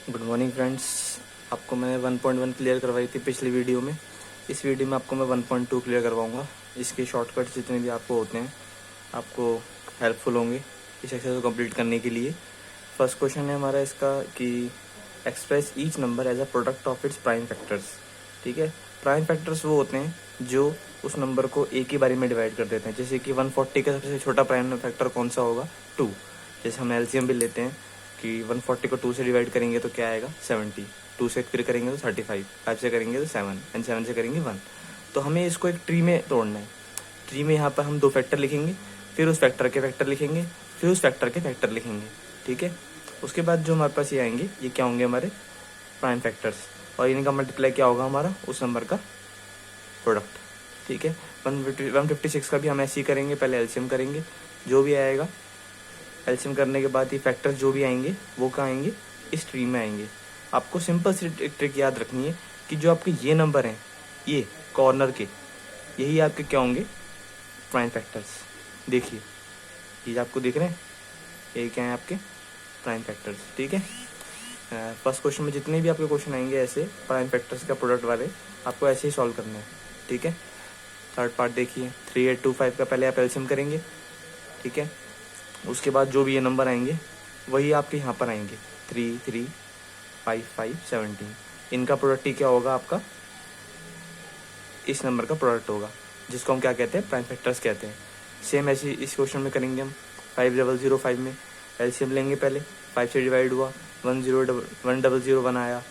Good morning friends. आपको मैंने 1.1 clear करवाई थी पिछली वीडियो में। इस वीडियो में आपको मैं 1.2 क्लियर करवाऊंगा। इसके शॉर्टकट्स जितने भी आपको होते हैं आपको हेल्पफुल होंगे इस एक्सरसाइज को कंप्लीट करने के लिए। फर्स्ट क्वेश्चन है हमारा इसका कि express each number as a product of its prime factors. ठीक है, प्राइम फैक्टर्स वो होते हैं जो उस नंबर को एक ही बारी में डिवाइड कर देते हैं। जैसे कि 140 का सबसे छोटा प्राइम फैक्टर कौन सा होगा? 2। जैसे हम एलसीएम भी लेते हैं कि 140 को 2 से डिवाइड करेंगे तो क्या आएगा? 70। 2 से फिर करेंगे तो 35, 5 से करेंगे तो 7 एंड 7 से करेंगे 1। तो हमें इसको एक ट्री में तोड़ना है। ट्री में यहाँ पर हम 2 फैक्टर लिखेंगे, फिर उस फैक्टर के फैक्टर लिखेंगे, फिर उस फैक्टर के फैक्टर लिखेंगे। ठीक है, उसके बाद जो हमारे पास ये आएंगे ये क्या होंगे? हमारे प्राइम फैक्टर्स, और इनका मल्टीप्लाई क्या होगा? हमारा उस नंबर का प्रोडक्ट। ठीक है, 156 का भी हम ऐसे ही करेंगे। पहले एलसीएम करेंगे, जो भी आएगा एलसीएम करने के बाद ये फैक्टर्स जो भी आएंगे वो कहाँ आएंगे? इस ट्री में आएंगे। आपको सिंपल सी ट्रिक याद रखनी है कि जो आपके ये नंबर हैं, ये कॉर्नर के, यही आपके क्या होंगे? Prime factors. देखिए ये आपको दिख रहे हैं, ये क्या है? आपके प्राइम फैक्टर्स। ठीक है, फर्स्ट क्वेश्चन में जितने भी आपके क्वेश्चन आएंगे ऐसे प्राइम फैक्टर्स का प्रोडक्ट वाले, आपको ऐसे ही सॉल्व करने हैं। ठीक है, थर्ड पार्ट देखिए, 3825 का पहले आप एलसीएम करेंगे। ठीक है, उसके बाद जो भी ये नंबर आएंगे वही आपके यहाँ पर आएंगे, 3 3 5 5 17। इनका प्रोडक्ट ही क्या होगा? आपका इस नंबर का प्रोडक्ट होगा, जिसको हम क्या कहते हैं? प्राइम फैक्टर्स कहते हैं। सेम ऐसे इस क्वेश्चन में करेंगे हम। 5005 में एलसीएम लेंगे, पहले 5 से डिवाइड हुआ, 100 आया।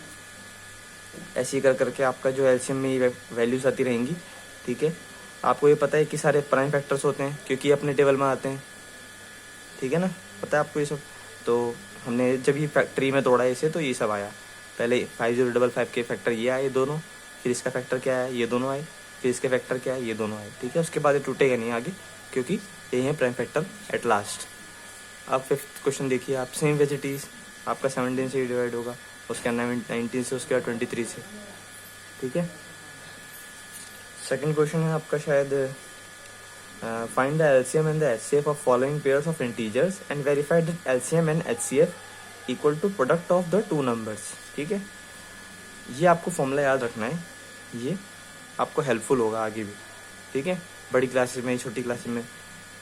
ऐसे ही कर करके आपका जो एलसीएम में ये वैल्यूज आती रहेंगी। ठीक है, आपको ये पता है कि सारे प्राइम फैक्टर्स होते हैं क्योंकि अपने टेबल में आते हैं। ठीक है ना, पता है आपको ये सब। तो हमने जब ये ट्री में तोड़ा इसे तो ये सब आया। पहले 5055 के फैक्टर ये आए दोनों, फिर इसका फैक्टर क्या आया? ये दोनों आए, फिर इसके फैक्टर क्या है? ये दोनों आए। ठीक है, उसके बाद ये टूटेगा नहीं आगे क्योंकि ये है प्राइम फैक्टर एट लास्ट। अब फिफ्थ क्वेश्चन देखिए आप। सेम वेजिटीज आपका 17 से डिवाइड होगा, उसके 19 से, उसके बाद 23 से। ठीक है, सेकेंड क्वेश्चन है आपका शायद find the LCM and the HCF of following pairs of integers and verify that LCM and HCF equal to product of the two numbers। ठीक है, ये आपको फॉर्मूला याद रखना है, ये आपको हेल्पफुल होगा आगे भी। ठीक है, बड़ी क्लासेस में, छोटी क्लासेस में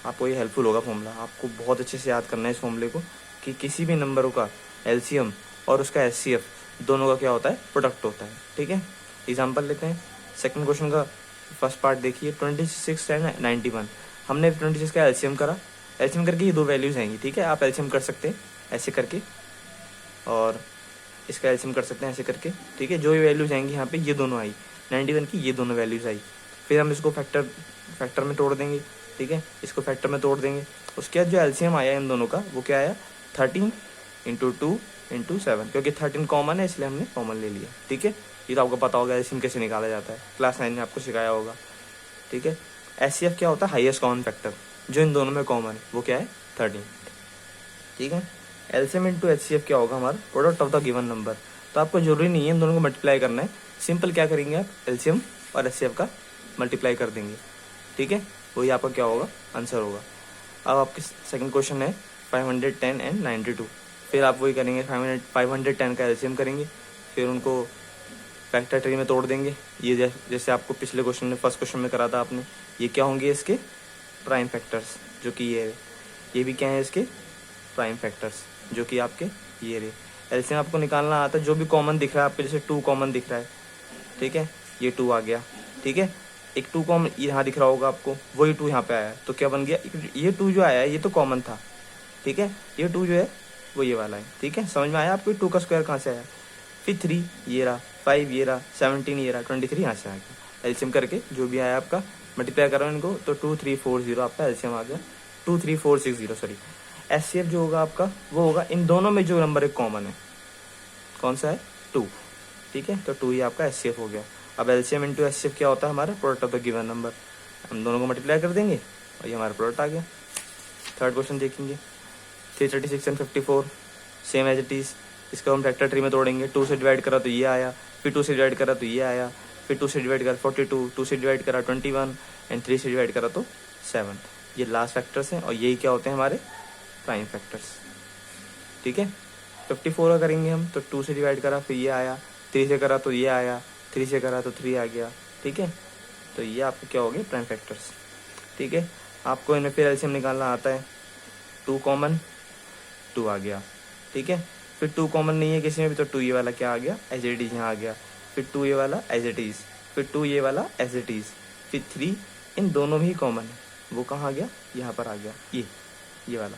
आपको ये हेल्पफुल होगा फॉर्मूला। आपको बहुत अच्छे से याद करना है इस फॉर्मूले को कि किसी भी नंबरों का LCM और उसका HCF दोनों का क्या होता है? प्रोडक्ट होता है। ठीक है, एग्जाम्पल लेते हैं। सेकंड क्वेश्चन का फर्स्ट पार्ट देखिए, 26 एंड 91। हमने 26 का एलसीएम करा, एलसीएम करके ये 2 वैल्यूज आएंगी। ठीक है, आप एलसीएम कर सकते हैं ऐसे करके, और इसका एलसीएम कर सकते हैं ऐसे करके। ठीक है, जो ये वैल्यूज आएंगी यहाँ पे ये दोनों आई, 91 की ये दोनों वैल्यूज आई। फिर हम इसको फैक्टर में तोड़ देंगे। ठीक है, इसको फैक्टर में तोड़ देंगे। उसके बाद जो एलसीएम आया इन दोनों का वो क्या आया? 13 × 2 × 7, क्योंकि 13 कॉमन है इसलिए हमने कॉमन ले लिया। ठीक है, ये तो आपको पता होगा एलसीएम कैसे निकाला जाता है, क्लास 9 में आपको सिखाया होगा। ठीक है, एचसीएफ क्या होता है? हाईएस्ट कॉमन फैक्टर, जो इन दोनों में कॉमन है वो क्या है? 13। ठीक है, एलसीएम इंटू एचसीएफ क्या होगा? हमारा product of the given number. तो आपको जरूरी नहीं है इन दोनों को मल्टीप्लाई करना है, सिंपल क्या करेंगे आप? एलसीएम और एचसीएफ का मल्टीप्लाई कर देंगे। ठीक है, वही आपका क्या होगा? आंसर होगा। अब आपके सेकंड क्वेश्चन है 510 एंड 92। फिर आप वही करेंगे, 510 का एलसीएम करेंगे, फिर उनको फैक्टर ट्री में तोड़ देंगे। ये जैसे आपको पिछले क्वेश्चन में, फर्स्ट क्वेश्चन में करा था आपने, ये क्या होंगे? इसके प्राइम फैक्टर्स, जो कि ये भी क्या है? इसके प्राइम फैक्टर्स, जो कि आपके ये रहे। एलसीएम आपको निकालना आता है, जो भी कॉमन दिख रहा है आपके, जैसे 2 कॉमन दिख रहा है। ठीक है, ये 2 आ गया। ठीक है, एक 2 कॉमन यहाँ दिख रहा होगा आपको, वही 2 यहाँ पे आया, तो क्या बन गया? ये 2 जो आया है ये तो कॉमन था। ठीक है, ये 2 जो है वो ये वाला है। ठीक है, समझ में आया आपको 2 का स्क्वायर कहाँ से आया? फिर 3 ये रहा, 5 ये रहा, 17 ये रहा, 23 यहाँ से आ गया। एलसीएम करके जो भी आया आपका मल्टीप्लाई करो इनको, तो 2340 आपका एलसीएम आ गया, 23460 सॉरी। एचसीएफ जो होगा आपका वो होगा इन दोनों में जो नंबर एक कॉमन है, कौन सा है? 2। ठीक है, तो 2 ही आपका एचसीएफ हो गया। अब एलसीएम इंटू एचसीएफ क्या होता है? हमारा product of the given number. हम दोनों को मल्टीप्लाई कर देंगे और ये हमारा प्रोडक्ट आ गया। थर्ड क्वेश्चन देखेंगे, 336 and 54, same as it is. इसका हम फैक्टर ट्री में तोड़ेंगे। 2 से डिवाइड करा तो ये आया, फिर 2 से डिवाइड करा तो ये आया, फिर 2 से डिवाइड करा 42, 2 से डिवाइड करा 21 एंड 3 से डिवाइड करा तो 7। ये लास्ट फैक्टर्स हैं और यही क्या होते हैं? हमारे प्राइम फैक्टर्स। ठीक है, 54 का करेंगे हम तो 2 से डिवाइड करा फिर ये आया, 3 से करा तो ये आया, 3 से करा तो 3 आ गया। ठीक है, तो ये आपको क्या हो गए प्राइम फैक्टर्स। ठीक है, आपको इन्हें फिर एलसीएम निकालना आता है। 2 कॉमन 2 आ गया। ठीक है, फिर 2 कॉमन नहीं है किसी में भी तो 2 ये वाला क्या आ गया एज इट इज यहाँ आ गया, फिर 2 ये वाला एज इट इज, फिर 2 ये वाला एज इट इज, फिर 3 इन दोनों में ही कॉमन है वो कहाँ आ गया यहाँ पर आ गया, ये वाला,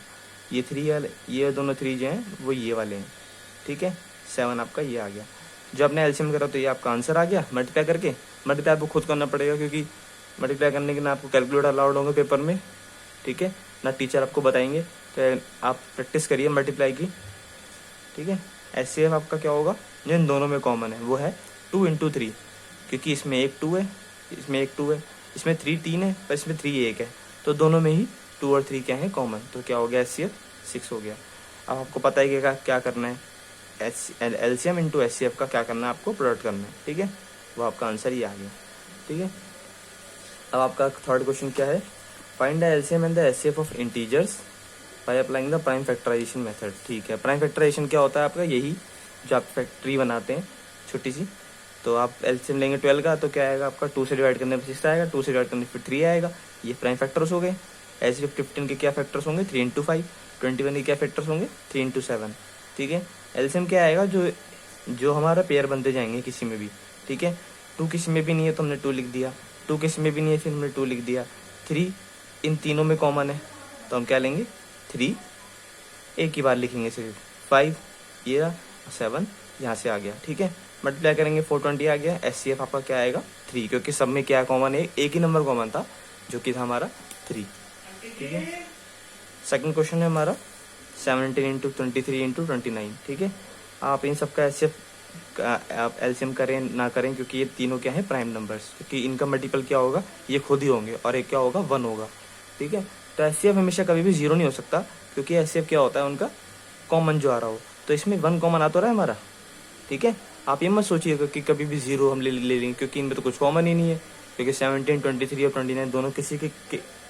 ये 3 वाले, ये दोनों 3 जो हैं वो ये वाले हैं। ठीक है, 7 आपका ये आ गया। जो आपने एलसीएम करा तो ये आपका आंसर आ गया। मल्टीप्लाई करके, मल्टीप्लाई आपको खुद करना पड़ेगा क्योंकि मल्टीप्लाई करने के ना आपको कैलकुलेटर अलाउड होंगे पेपर में। ठीक है, ना टीचर आपको बताएंगे, तो आप प्रैक्टिस करिए मल्टीप्लाई की। ठीक है, एचसीएफ आपका क्या होगा जो इन दोनों में कॉमन है वो है 2 × 3, क्योंकि इसमें एक 2 है, इसमें एक 2 है, इसमें 3 है, पर इसमें 3 1 है, तो दोनों में ही 2 और 3 क्या है कॉमन, तो क्या हो गया एचसीएफ 6 हो गया। अब आपको पता है कि क्या करना है, एलसीएम इंटू एचसीएफ का क्या करना है आपको प्रोडक्ट करना है। ठीक है, वो आपका आंसर ही आ गया। ठीक है, अब आपका थर्ड क्वेश्चन क्या है, find the LCM and the HCF of integers by applying the prime factorisation method. ठीक है, प्राइम फैक्टराइजेशन क्या होता है आपका, यही जो आप फैक्ट्री बनाते हैं छोटी सी, तो आप एलसीएम लेंगे 12 का तो क्या आएगा आपका 2 से डिवाइड करने पर 6 आएगा, 2 से डिवाइड करने पर 3 आएगा, ये प्राइम फैक्टर्स हो गए। एचसीएफ 15 के क्या फैक्टर्स होंगे 3 × 5, 21 के क्या फैक्टर्स होंगे 3 × 7। ठीक है, एलसीएम क्या आएगा जो हमारा पेयर बनते जाएंगे किसी में भी। ठीक है, 2 किसी में भी नहीं है तो हमने 2 लिख दिया, 2 किसी में भी नहीं है फिर हमने 2 लिख दिया, 3 इन तीनों में कॉमन है तो हम क्या लेंगे 3 एक ही बार लिखेंगे सिर्फ, 5 ये रहा, 7 यहाँ से आ गया। ठीक है, मल्टीप्लाई करेंगे 420 आ गया। एचसीएफ आपका क्या आएगा 3, क्योंकि सब में क्या कॉमन है, एक ही नंबर कॉमन था जो कि था हमारा 3। ठीक है, सेकंड क्वेश्चन है हमारा 17 × 23 × 29। ठीक है, आप इन सबका एचसीएफ आप एलसीएम करें ना करें क्योंकि ये तीनों क्या है प्राइम नंबर्स, क्योंकि इनका मल्टीपल क्या होगा ये खुद ही होंगे और एक क्या होगा 1 होगा। ठीक है, तो एचसीएफ हमेशा कभी भी 0 नहीं हो सकता क्योंकि एचसीएफ क्या होता है उनका कॉमन जो आ रहा हो, तो इसमें 1 कॉमन आ तो रहा है हमारा। ठीक है, आप ये मत सोचिएगा कि कभी भी 0 हम ले लेंगे क्योंकि इनमें तो कुछ कॉमन ही नहीं है, क्योंकि 17, 23 और 29 दोनों किसी के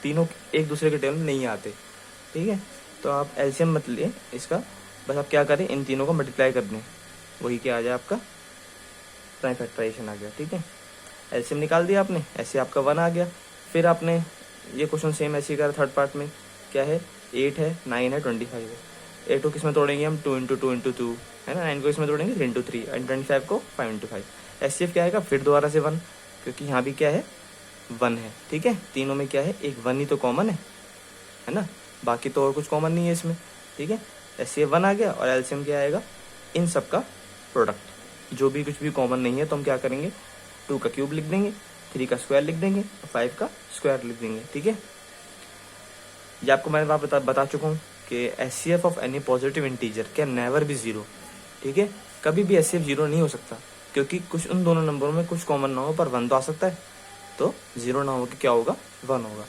तीनों एक दूसरे के टेबल में नहीं आते। ठीक है, तो आप एलसीएम मत लें इसका, बस आप क्या करें इन तीनों को मल्टीप्लाई कर दें, वही क्या आ जाए आपका प्राइम फैक्टराइजेशन आ गया। ठीक है, एलसीएम निकाल दिया आपने, ऐसे आपका 1 आ गया। फिर आपने ये क्वेश्चन सेम ऐसे ही करा थर्ड पार्ट में, क्या है 8 है 9 है 25 है। 8 को किस में तोड़ेंगे हम 2 × 2 × 2 है ना, 9 को इसमें तोड़ेंगे 3 × 3 एंड 25 को 5 × 5। एचसीएफ क्या आएगा फिर दोबारा से 1, क्योंकि यहाँ भी क्या है 1 है। ठीक है, तीनों में क्या है एक 1 ही तो कॉमन है ना, बाकी तो और कुछ कॉमन नहीं है इसमें। ठीक है, एचसीएफ 1 आ गया और एलसीएम क्या आएगा इन सब का प्रोडक्ट, जो भी कुछ भी कॉमन नहीं है तो हम क्या करेंगे 2 का क्यूब लिख देंगे, 3 का स्क्वायर लिख देंगे और 5 का स्क्वायर लिख देंगे। ठीक है, ये आपको मैं बता चुका हूँ कि HCF of any positive integer can never be 0। ठीक है, कभी भी एचसीएफ 0 नहीं हो सकता क्योंकि कुछ उन दोनों नंबरों में कुछ कॉमन ना हो, पर 1 तो आ सकता है, तो 0 ना हो कि क्या होगा 1 होगा।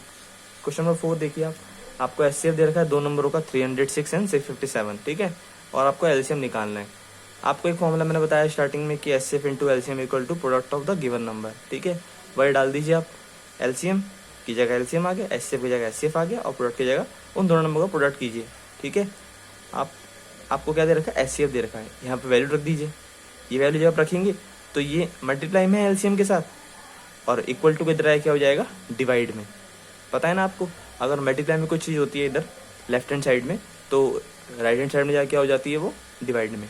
क्वेश्चन नंबर 4 देखिए आपको एचसीएफ दे रखा है 2 नंबरों का 306 एंड 657। ठीक है, और आपको एलसीएम निकालना है। आपको एक फॉर्मूला मैंने बताया स्टार्टिंग में कि HCF into LCM equal to product of the given number. ठीक है, वही डाल दीजिए आप, एलसीएम की जगह एलसीएम आ गया, एचसीएफ की जगह एचसीएफ आ गया और प्रोडक्ट की जगह उन दोनों नंबर का प्रोडक्ट कीजिए। ठीक है, आपको क्या दे रखा है एचसीएफ दे रखा है, यहाँ पे वैल्यू रख दीजिए। ये वैल्यू जब आप रखेंगे तो ये मल्टीप्लाई में है एलसीएम के साथ, और इक्वल टू किधर है क्या हो जाएगा डिवाइड में। पता है ना आपको, अगर मल्टीप्लाई में कोई चीज़ होती है इधर लेफ्ट हैंड साइड में तो राइट हैंड साइड में जाके क्या हो जाती है वो डिवाइड में,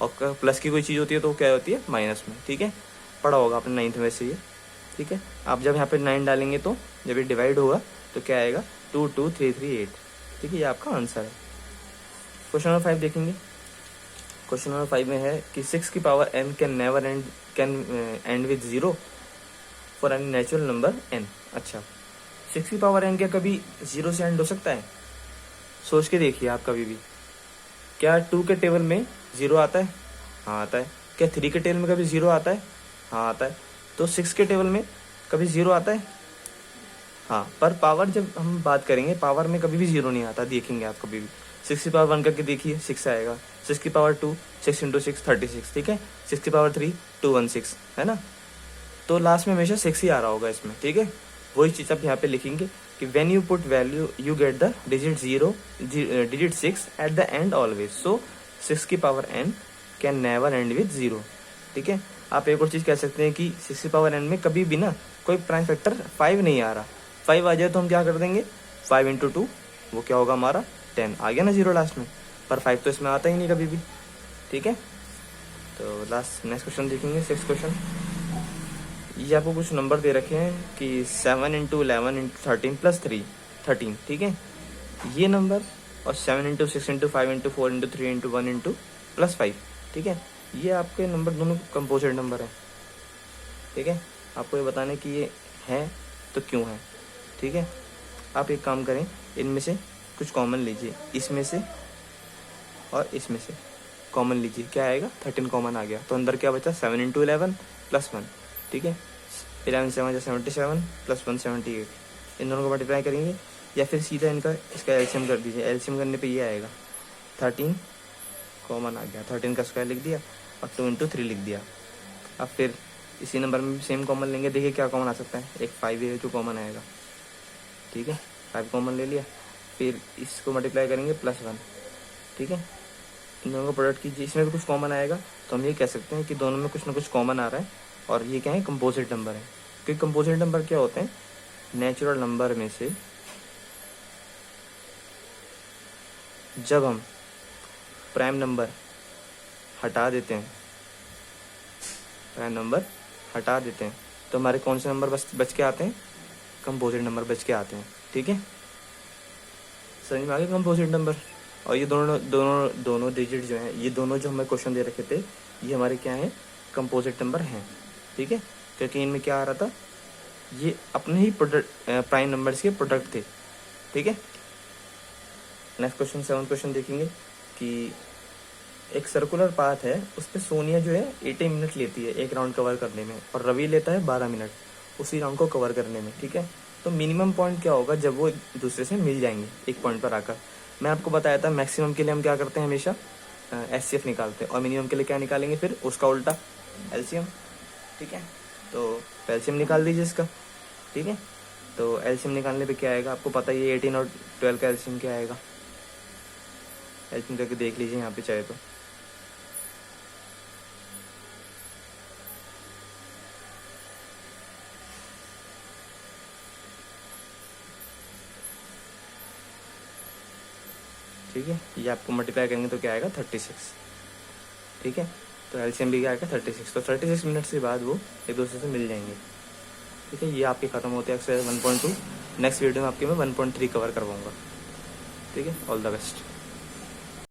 और प्लस की कोई चीज़ होती है तो क्या होती है माइनस में। ठीक है, पढ़ा होगा आपने 9th में से ये। ठीक है, आप जब यहाँ पे 9 डालेंगे तो जब ये डिवाइड होगा तो क्या आएगा 2 2 3 3 8। ठीक है, ये आपका आंसर है। क्वेश्चन नंबर 5 देखेंगे। क्वेश्चन नंबर 5 में है कि 6 की power n can never and with 0 for any natural number n। अच्छा, 6 की पावर n क्या कभी 0 से एंड हो सकता है? सोच के देखिए आप कभी भी, क्या 2 के टेबल में 0 आता है? हाँ आता है। क्या 3 के टेबल में कभी 0 आता है? हाँ आता है। तो 6 के टेबल में कभी 0 आता है? हाँ, पर पावर जब हम बात करेंगे पावर में कभी भी 0 नहीं आता, देखेंगे आप कभी भी। 6 की पावर 1 करके देखिए 6 आएगा, 6 की पावर 2 6 × 6 36। ठीक है, 6 की पावर 3 216 है ना, तो लास्ट में हमेशा 6 ही आ रहा होगा इसमें। ठीक है, वही चीज़ आप यहाँ पे लिखेंगे कि when you put value you get the digit 6 at the end always. So 6 की power n can never end with 0। ठीक है, आप एक और चीज़ कह सकते हैं कि 6 की पावर n में कभी भी ना कोई प्राइम फैक्टर 5 नहीं आ रहा। 5 आ जाए तो हम क्या कर देंगे, 5 इंटू 2 वो क्या होगा हमारा 10, आ गया ना 0 लास्ट में, पर 5 तो इसमें आता ही नहीं कभी भी। ठीक है, तो लास्ट नेक्स्ट क्वेश्चन देखेंगे, 6 क्वेश्चन। ये आपको कुछ नंबर दे रखे हैं कि 7 इंटू 11 इंटू 13 प्लस 3 13। ठीक है, ये नंबर और 7 into 6 into 5 into 4 into 3 into 1 into plus 5। ठीक है, ये आपके नंबर दोनों कंपोजिट नंबर है। ठीक है, आपको ये बताने कि ये है तो क्यों है। ठीक है, आप एक काम करें, इनमें से कुछ कॉमन लीजिए, इसमें से और इसमें से कॉमन लीजिए, क्या आएगा 13 कॉमन आ गया, तो अंदर क्या बचा 7 इंटू 11 प्लस 1। ठीक है, 11 7 77 प्लस 1 78, इन दोनों को मल्टीप्लाई करेंगे या फिर सीधा इसका एलसीएम कर दीजिए। एलसीएम करने पे ये आएगा 13 कॉमन आ गया, 13 का स्क्वायर लिख दिया और 2 इंटू 3 लिख दिया। अब फिर इसी नंबर में सेम कॉमन लेंगे, देखिए क्या कॉमन आ सकता है, एक 5 है जो कॉमन आएगा। ठीक है, 5 कॉमन ले लिया, फिर इसको मल्टीप्लाई करेंगे प्लस 1। ठीक है, इन दोनों को प्रोडक्ट कीजिए, इसमें भी कुछ कॉमन आएगा, तो हम ये कह सकते हैं कि दोनों में कुछ ना कुछ कॉमन आ रहा है और ये क्या है, कंपोजिट नंबर है। क्योंकि कंपोजिट नंबर क्या होते हैं, नेचुरल नंबर में से जब हम प्राइम नंबर हटा देते हैं, प्राइम नंबर हटा देते हैं तो हमारे कौन से नंबर बच के आते हैं, कंपोजिट नंबर बच के आते हैं। ठीक है, समझ में आ गया कंपोजिट नंबर। और ये दोनों डिजिट जो हैं, ये दोनों जो हमें क्वेश्चन दे रखे थे, ये हमारे क्या हैं, कंपोजिट नंबर हैं। ठीक है, क्योंकि इनमें क्या आ रहा था, ये अपने ही प्राइम नंबर्स के प्रोडक्ट थे। ठीक है, नेक्स्ट क्वेश्चन 7 क्वेश्चन देखेंगे कि एक सर्कुलर पाथ है, उस पर सोनिया जो है 80 मिनट लेती है एक राउंड कवर करने में और रवि लेता है 12 मिनट उसी राउंड को कवर करने में। ठीक है, तो मिनिमम पॉइंट क्या होगा जब वो एक दूसरे से मिल जाएंगे एक पॉइंट पर आकर। मैं आपको बताया था मैक्सिमम के लिए हम क्या करते हैं, हमेशा एचसीएफ निकालते हैं और मिनिमम के लिए क्या निकालेंगे, फिर उसका उल्टा एलसीएम। ठीक है, तो एलसीएम निकाल दीजिए इसका। ठीक है, तो एलसीएम निकालने पे क्या आएगा, आपको पता ही है 18 और 12 का एलसीएम क्या आएगा, एलसीएम करके देख लीजिए यहाँ पे चाहे तो। ठीक है, ये आपको मल्टीप्लाई करेंगे तो क्या आएगा 36। ठीक है, तो एलसीएम भी क्या आएगा 36, तो 36 मिनट के बाद वो एक दूसरे से मिल जाएंगे। ठीक है, ये आपके ख़त्म होते हैं एक्सरसाइज 1.2। नेक्स्ट वीडियो में आपके मैं 1.3 कवर करवाऊँगा। ठीक है, ऑल द बेस्ट।